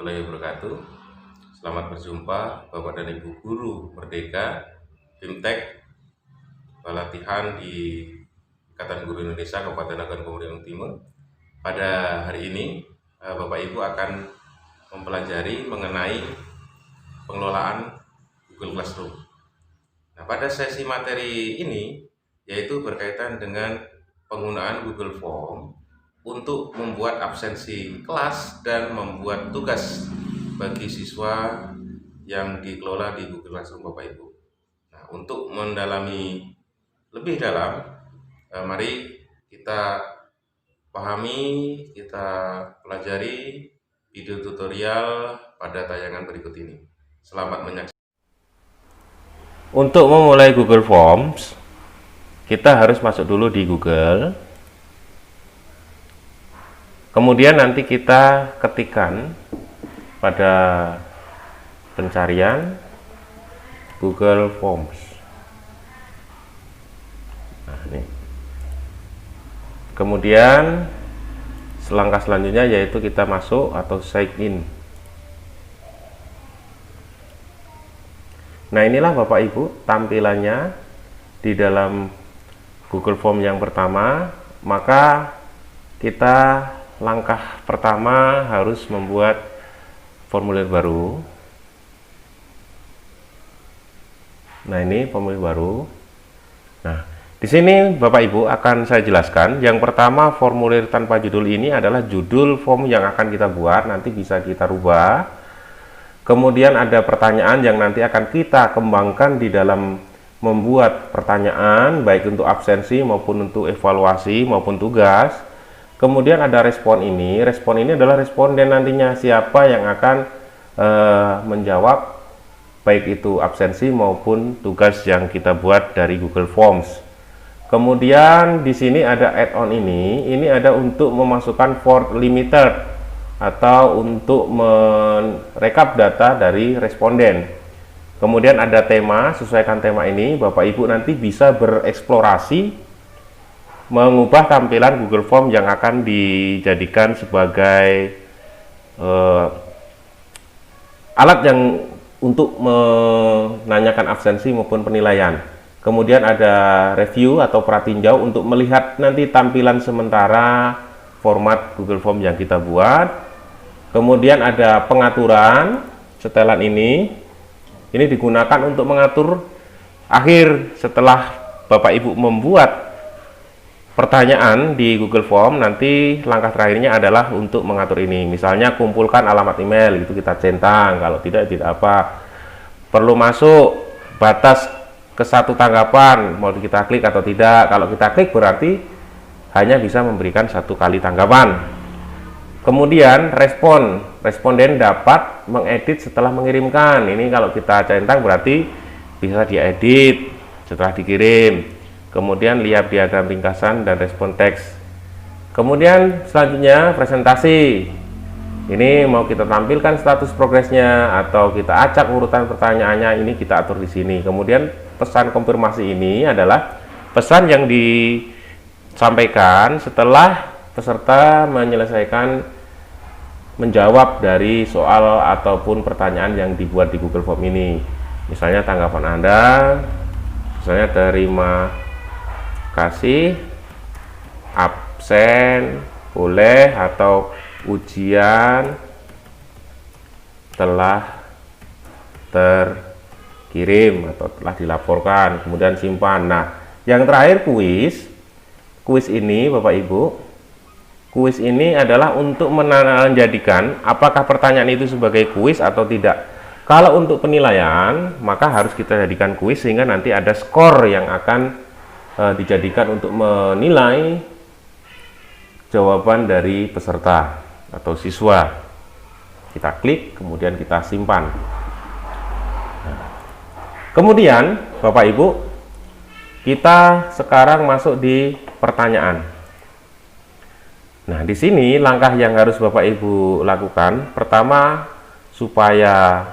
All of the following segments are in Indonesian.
warahmatullahi wabarakatuh. Selamat berjumpa Bapak dan Ibu Guru Merdeka BIMTEK pelatihan di Ikatan Guru Indonesia Kabupaten Nagan Kemudian Timur. Pada hari ini Bapak Ibu akan mempelajari mengenai pengelolaan Google Classroom. Nah, pada sesi materi ini yaitu berkaitan dengan penggunaan Google Form untuk membuat absensi kelas dan membuat tugas bagi siswa yang dikelola di Google Classroom Bapak Ibu. Nah, untuk mendalami lebih dalam, mari kita pahami, kita pelajari video tutorial pada tayangan berikut ini. Selamat menyaksikan. Untuk memulai Google Forms, kita harus masuk dulu di Google. Kemudian nanti kita ketikkan pada pencarian Google Forms. Nah, ini. Kemudian langkah selanjutnya yaitu kita masuk atau sign in. Nah, inilah Bapak Ibu tampilannya di dalam Google Form yang pertama. Maka kita langkah pertama harus membuat formulir baru. Nah, ini formulir baru. Nah, di sini Bapak Ibu akan saya jelaskan. Yang pertama, formulir tanpa judul ini adalah judul form yang akan kita buat, nanti bisa kita rubah. Kemudian ada pertanyaan yang nanti akan kita kembangkan di dalam membuat pertanyaan, baik untuk absensi maupun untuk evaluasi maupun tugas. Kemudian ada respon ini adalah responden nantinya, siapa yang akan menjawab baik itu absensi maupun tugas yang kita buat dari Google Forms. Kemudian di sini ada add-on ini ada untuk memasukkan for limiter atau untuk merekap data dari responden. Kemudian ada tema, sesuaikan tema ini. Bapak Ibu nanti bisa bereksplorasi mengubah tampilan Google Form yang akan dijadikan sebagai alat yang untuk menanyakan absensi maupun penilaian. Kemudian ada review atau pratinjau untuk melihat nanti tampilan sementara format Google Form yang kita buat. Kemudian ada pengaturan, setelan ini digunakan untuk mengatur akhir setelah Bapak Ibu membuat pertanyaan di Google Form. Nanti langkah terakhirnya adalah untuk mengatur ini. Misalnya kumpulkan alamat email, itu kita centang. Kalau tidak apa. Perlu masuk batas ke satu tanggapan, mau kita klik atau tidak. Kalau kita klik berarti hanya bisa memberikan satu kali tanggapan. Kemudian responden dapat mengedit setelah mengirimkan. Ini kalau kita centang berarti bisa diedit setelah dikirim. Kemudian lihat diagram ringkasan dan respon teks. Kemudian selanjutnya presentasi. Ini mau kita tampilkan status progresnya atau kita acak urutan pertanyaannya, ini kita atur di sini. Kemudian pesan konfirmasi ini adalah pesan yang disampaikan setelah peserta menyelesaikan menjawab dari soal ataupun pertanyaan yang dibuat di Google Form ini. Misalnya tanggapan Anda, misalnya terima kasih, absen boleh, atau ujian telah terkirim atau telah dilaporkan, kemudian simpan. Nah, yang terakhir kuis ini Bapak Ibu, kuis ini adalah untuk menjadikan apakah pertanyaan itu sebagai kuis atau tidak. Kalau untuk penilaian maka harus kita jadikan kuis sehingga nanti ada skor yang akan dijadikan untuk menilai jawaban dari peserta atau siswa. Kita klik, kemudian kita simpan. Nah, kemudian Bapak Ibu, kita sekarang masuk di pertanyaan. Nah, di sini langkah yang harus Bapak Ibu lakukan, pertama supaya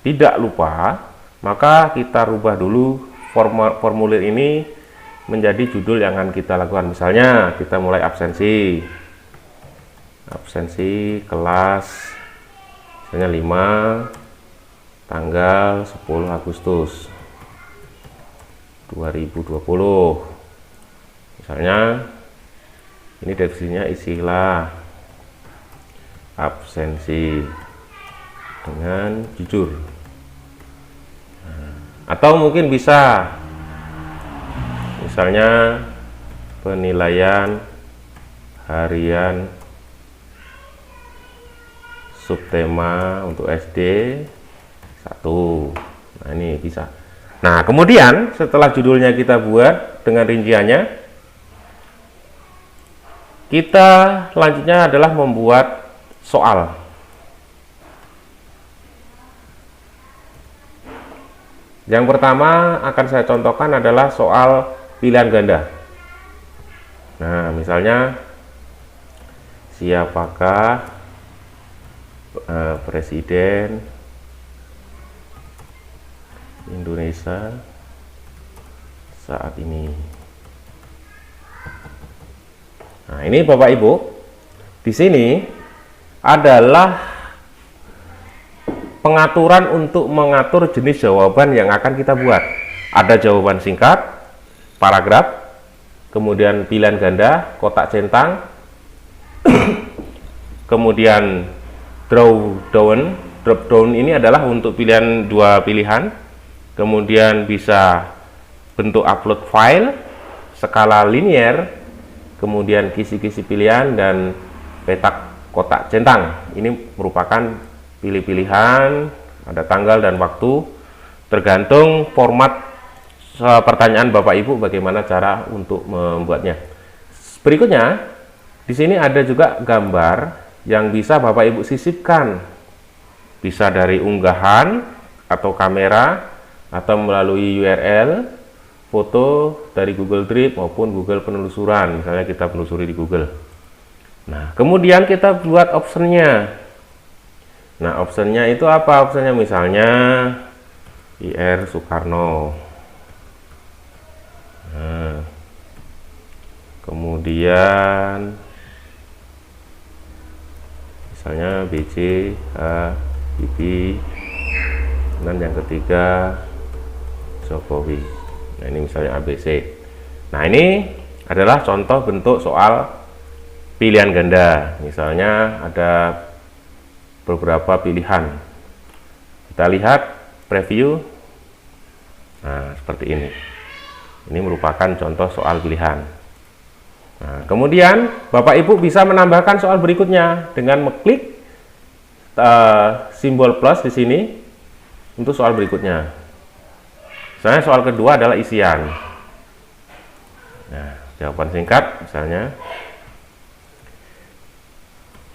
tidak lupa, maka kita rubah dulu formulir ini menjadi judul yang akan kita lakukan. Misalnya kita mulai absensi kelas misalnya 5 tanggal 10 Agustus 2020. Misalnya ini definisinya, isilah absensi dengan jujur. Atau mungkin bisa misalnya penilaian harian subtema untuk SD 1. Nah, ini bisa. Nah, kemudian setelah judulnya kita buat dengan rinciannya, kita selanjutnya adalah membuat soal. Yang pertama akan saya contohkan adalah soal pilihan ganda. Nah, misalnya siapakah presiden Indonesia saat ini? Nah, ini Bapak Ibu, di sini adalah pengaturan untuk mengatur jenis jawaban yang akan kita buat. Ada jawaban singkat, paragraf, kemudian pilihan ganda, kotak centang, kemudian drop down ini adalah untuk pilihan 2 pilihan, kemudian bisa bentuk upload file, skala linear, kemudian kisi-kisi pilihan, dan petak kotak centang. Ini merupakan pilih-pilihan, ada tanggal dan waktu, tergantung format pertanyaan Bapak Ibu bagaimana cara untuk membuatnya. Berikutnya, di sini ada juga gambar yang bisa Bapak Ibu sisipkan, bisa dari unggahan atau kamera, atau melalui URL, foto dari Google Drive maupun Google penelusuran, misalnya kita penelusuri di Google. Nah, kemudian kita buat optionnya. Nah, optionnya itu apa? Optionnya misalnya IR Soekarno. Nah, kemudian misalnya BC Habibie, dan yang ketiga Jokowi. Nah, ini misalnya ABC. Nah, ini adalah contoh bentuk soal pilihan ganda. Misalnya ada beberapa pilihan. Kita lihat preview. Nah, seperti ini. Ini merupakan contoh soal pilihan. Nah, kemudian Bapak Ibu bisa menambahkan soal berikutnya dengan mengklik simbol plus di sini untuk soal berikutnya. Misalnya soal kedua adalah isian. Nah, jawaban singkat misalnya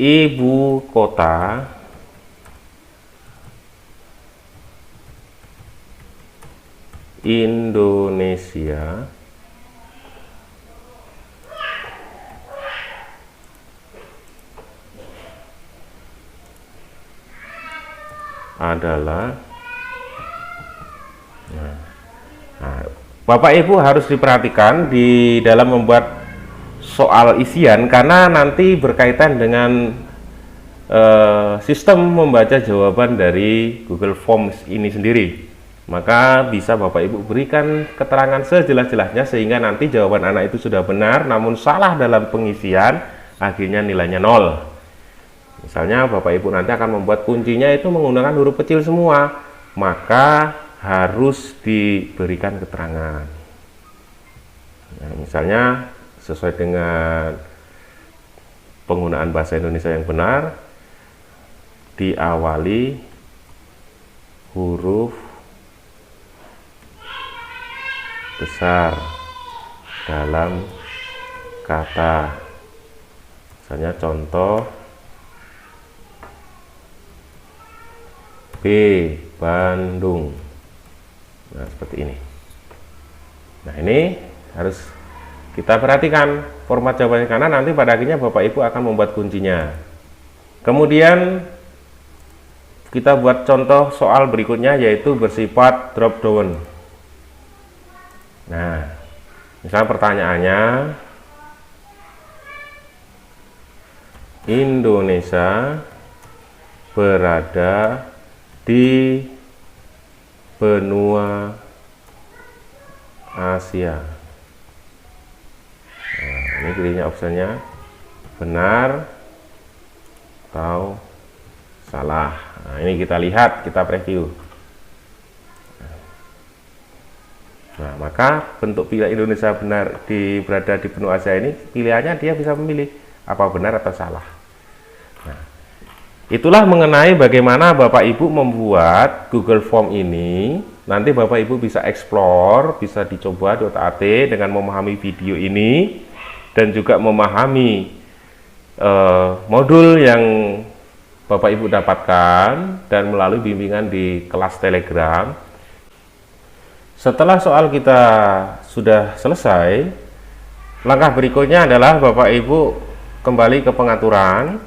ibu kota Indonesia adalah. Nah, Bapak Ibu harus diperhatikan di dalam membuat soal isian, karena nanti berkaitan dengan sistem membaca jawaban dari Google Forms ini sendiri. Maka bisa Bapak Ibu berikan keterangan sejelas-jelasnya sehingga nanti jawaban anak itu sudah benar namun salah dalam pengisian, akhirnya nilainya 0. Misalnya Bapak Ibu nanti akan membuat kuncinya itu menggunakan huruf kecil semua, maka harus diberikan keterangan. Nah, misalnya sesuai dengan penggunaan bahasa Indonesia yang benar, diawali huruf besar dalam kata. Misalnya contoh B, Bandung. Nah, seperti ini. Nah, ini harus kita perhatikan format jawabannya, karena nanti pada akhirnya Bapak Ibu akan membuat kuncinya. Kemudian kita buat contoh soal berikutnya, yaitu bersifat drop down. Nah, misalnya pertanyaannya Indonesia berada di benua Asia. Nah, ini pilihnya opsinya benar atau salah. Nah, ini kita lihat, kita preview. Nah, maka bentuk pilihan Indonesia benar berada di benua Asia ini, pilihannya dia bisa memilih apa benar atau salah. Nah, itulah mengenai bagaimana Bapak Ibu membuat Google Form ini. Nanti Bapak Ibu bisa explore, bisa dicoba di otak-atik dengan memahami video ini dan juga memahami modul yang Bapak Ibu dapatkan dan melalui bimbingan di kelas Telegram. Setelah soal kita sudah selesai, langkah berikutnya adalah Bapak Ibu kembali ke pengaturan.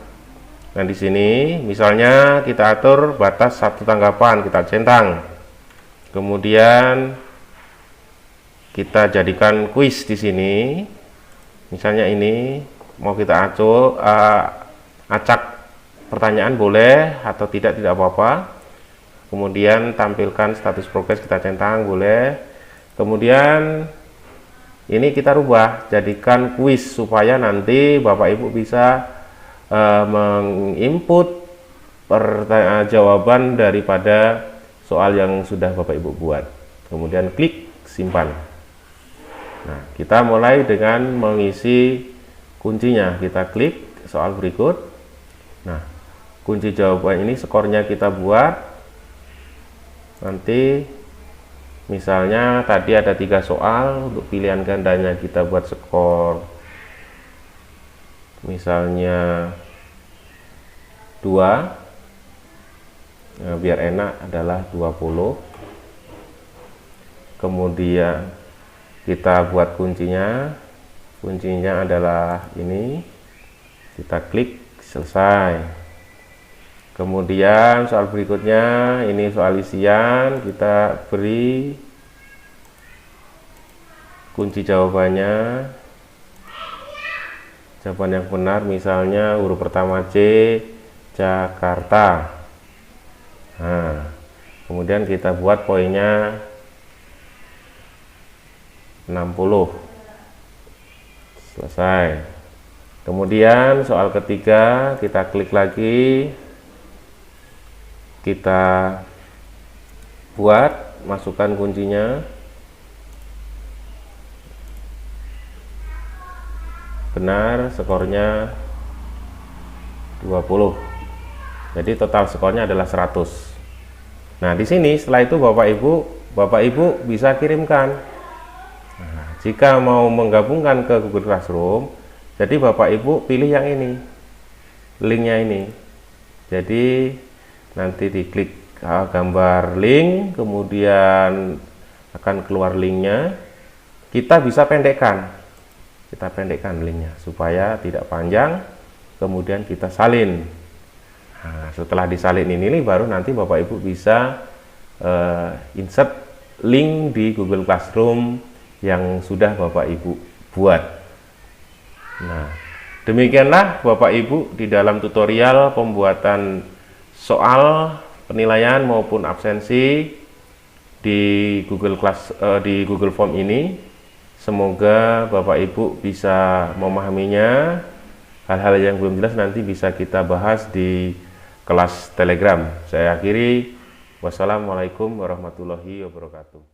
Nah, di sini misalnya kita atur batas satu tanggapan, kita centang. Kemudian kita jadikan kuis di sini. Misalnya ini mau kita acak pertanyaan boleh atau tidak apa-apa. Kemudian tampilkan status progres, kita centang boleh. Kemudian ini kita rubah jadikan kuis supaya nanti Bapak Ibu bisa menginput jawaban daripada soal yang sudah Bapak Ibu buat. Kemudian klik simpan. Nah, kita mulai dengan mengisi kuncinya. Kita klik soal berikut. Nah, kunci jawaban ini skornya kita buat. Nanti misalnya tadi ada 3 soal, untuk pilihan gandanya kita buat skor misalnya 2. Nah, biar enak adalah 20. Kemudian kita buat kuncinya adalah ini, kita klik selesai. Kemudian soal berikutnya ini soal isian, kita beri kunci jawabannya, jawaban yang benar misalnya huruf pertama C, Jakarta. Nah, kemudian kita buat poinnya 60. Selesai. Kemudian soal ketiga kita klik lagi, kita buat, masukkan kuncinya, benar, skornya 20. Jadi total skornya adalah 100. Nah, di sini setelah itu Bapak Ibu bisa kirimkan. Nah, jika mau menggabungkan ke Google Classroom, jadi Bapak Ibu pilih yang ini, linknya ini. Jadi nanti diklik gambar link, kemudian akan keluar linknya. Kita bisa pendekkan, linknya supaya tidak panjang. Kemudian kita salin. Nah, setelah disalin ini baru nanti Bapak Ibu bisa insert link di Google Classroom yang sudah Bapak Ibu buat. Nah, demikianlah Bapak Ibu di dalam tutorial pembuatan soal penilaian maupun absensi di Google Form ini. Semoga Bapak Ibu bisa memahaminya. Hal-hal yang belum jelas nanti bisa kita bahas di kelas Telegram. Saya akhiri. Wassalamualaikum warahmatullahi wabarakatuh.